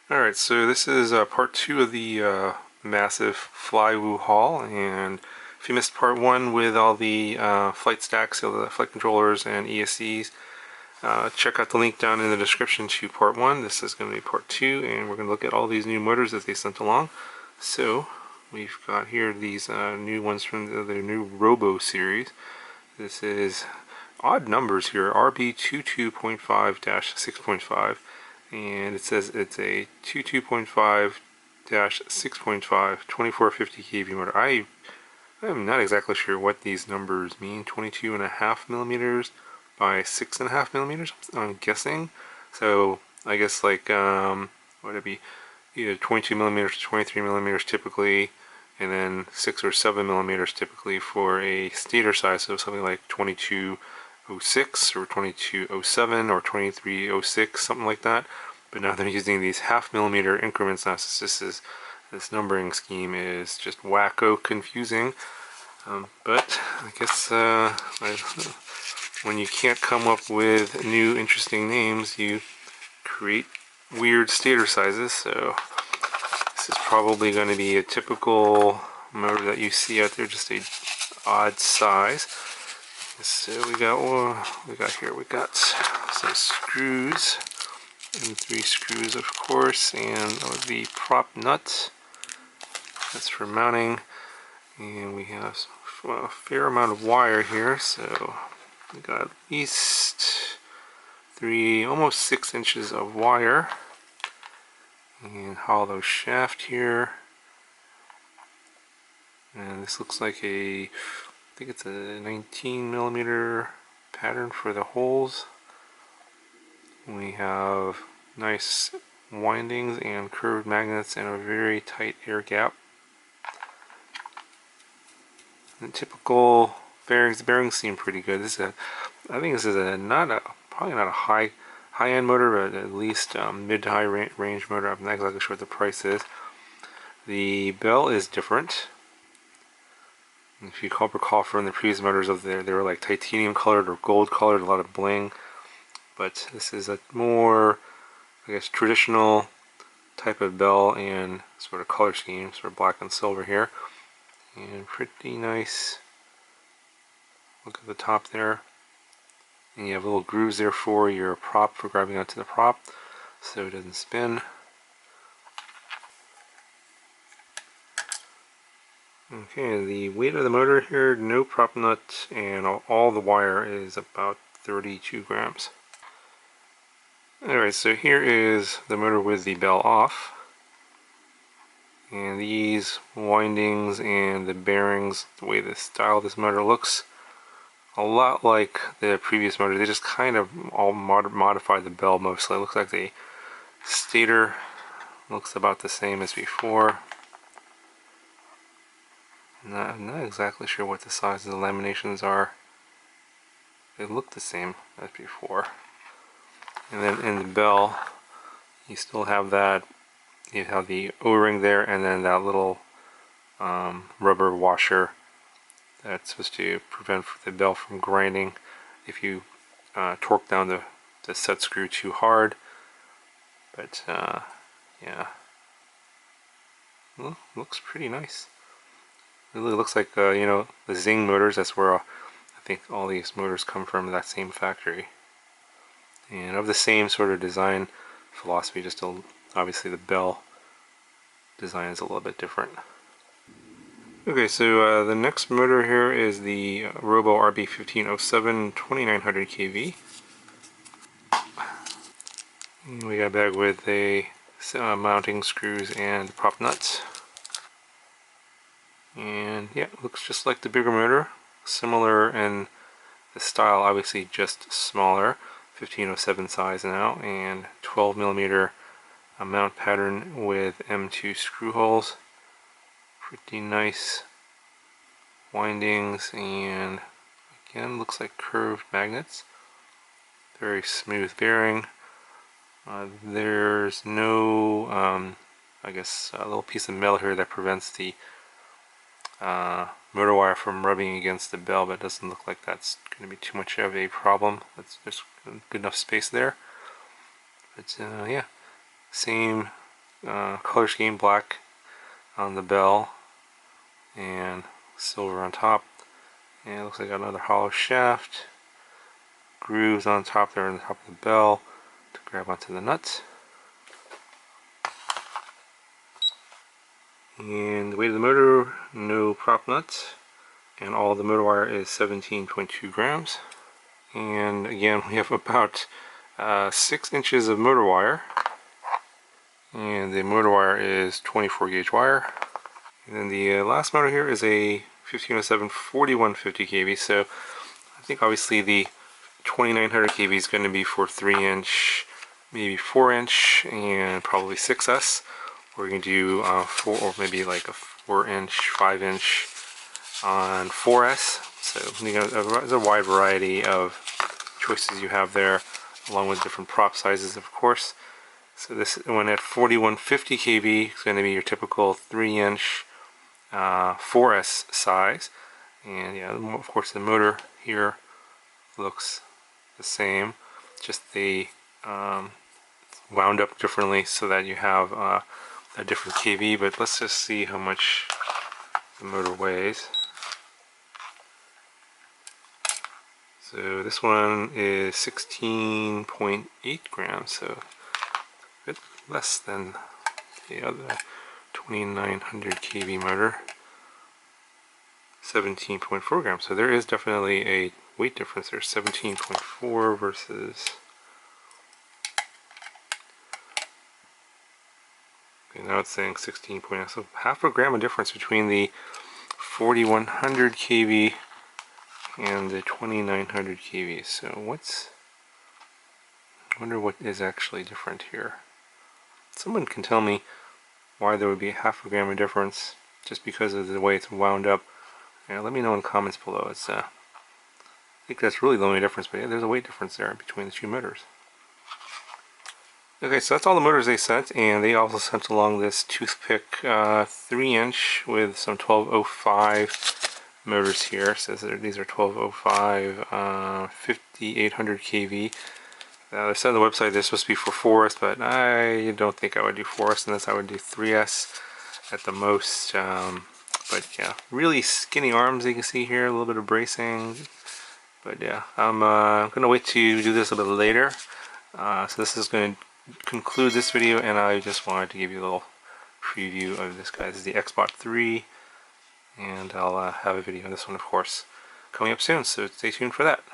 Alright, so this is part 2 of the massive FLYWOO haul, and if you missed part 1 with all the flight stacks, so the flight controllers and ESCs, check out the link down in the description to part 1. This is going to be part 2, and we're going to look at all these new motors that they sent along. So, we've got here these new ones from the new Robo series. This is odd numbers here, RB22.5-6.5. and it says it's a 22.5-6.5 2450 kV motor. I'm not exactly sure what these numbers mean. 22.5 millimeters by 6.5 millimeters, I'm guessing. So I guess like what would it be, either 22 millimeters to 23 millimeters typically, and then 6 or 7 millimeters typically for a stator size, so something like 2206 or 2207 or 2306, something like that. But now they're using these half millimeter increments now. So this numbering scheme is just wacko confusing. But I guess when you can't come up with new interesting names, you create weird stator sizes. So this is probably going to be a typical motor that you see out there, just a odd size. So we got some screws, and 3 screws of course, and the prop nut, that's for mounting, and we have a fair amount of wire here, so we got at least 3, almost 6 inches of wire, and hollow shaft here, and this looks like I think it's a 19 millimeter pattern for the holes. We have nice windings and curved magnets and a very tight air gap. The typical bearings, the bearings seem pretty good. I think this is probably not a high-end motor, but at least mid to high range motor. I'm not exactly sure what the price is. The bell is different. If you recall from the previous motors they were like titanium colored or gold colored, a lot of bling. But this is a more, I guess, traditional type of bell and sort of color scheme, sort of black and silver here. And pretty nice. Look at the top there. And you have little grooves there for your prop, for grabbing onto the prop so it doesn't spin. Okay, the weight of the motor here, no prop nut, and all the wire is about 32 grams. Alright, so here is the motor with the bell off. And these windings and the bearings, the way the style of this motor looks, a lot like the previous motor. They just kind of all modified the bell mostly. It looks like the stator looks about the same as before. I'm not exactly sure what the size of the laminations are. They look the same as before. And then in the bell, you still have that. You have the O-ring there, and then that little rubber washer that's supposed to prevent the bell from grinding if you torque down the set screw too hard. But yeah, well, looks pretty nice. It really looks like you know, the Zing motors. That's where I think all these motors come from, that same factory, and of the same sort of design philosophy. Just obviously the bell design is a little bit different. Okay, so the next motor here is the Robo RB1507 2900 kV. And we got a bag with a mounting screws and prop nuts. And yeah, it looks just like the bigger motor, similar in the style, obviously just smaller, 1507 size now, and 12 millimeter mount pattern with M2 screw holes. Pretty nice windings, and again, looks like curved magnets. Very smooth bearing. There's no, I guess, a little piece of metal here that prevents the motor wire from rubbing against the bell, but it doesn't look like that's going to be too much of a problem. There's good enough space there. But yeah, same color scheme, black on the bell and silver on top. And it looks like another hollow shaft. Grooves on top there on the top of the bell to grab onto the nuts. And the weight of the motor, no prop nuts. And all the motor wire is 17.2 grams. And again, we have about 6 inches of motor wire. And the motor wire is 24 gauge wire. And then the last motor here is a 1507 4150 kV. So I think obviously the 2900 kV is going to be for 3-inch, maybe 4-inch, and probably 6S. We're going to do 4, or maybe like a 4-inch, 5-inch on 4S. So you know, there's a wide variety of choices you have there, along with different prop sizes, of course. So this one at 4150 kV is going to be your typical 3-inch 4S size. And yeah, of course the motor here looks the same, just the wound up differently so that you have a different kV. But let's just see how much the motor weighs. So this one is 16.8 grams, so a bit less than the other 2900 kV motor, 17.4 grams. So there is definitely a weight difference there, 17.4 versus, okay, now it's saying 16.9, so half a gram of difference between the 4100 kV and the 2900 kV. So I wonder what is actually different here. Someone can tell me why there would be half a gram of difference just because of the way it's wound up. Yeah, let me know in the comments below. It's I think that's really the only difference, but yeah, there's a weight difference there between the two motors. Okay, so that's all the motors they sent, and they also sent along this toothpick 3-inch with some 1205 motors here. It says that these are 1205 5800 kV. They said on the website they're supposed to be for 4S, but I don't think I would do 4S unless I would do 3S at the most. But yeah, really skinny arms you can see here, a little bit of bracing. But yeah, I'm going to wait to do this a bit later. So this is going to conclude this video, and I just wanted to give you a little preview of this guy. This is the Xbot 3, and I'll have a video on this one, of course, coming up soon, so stay tuned for that.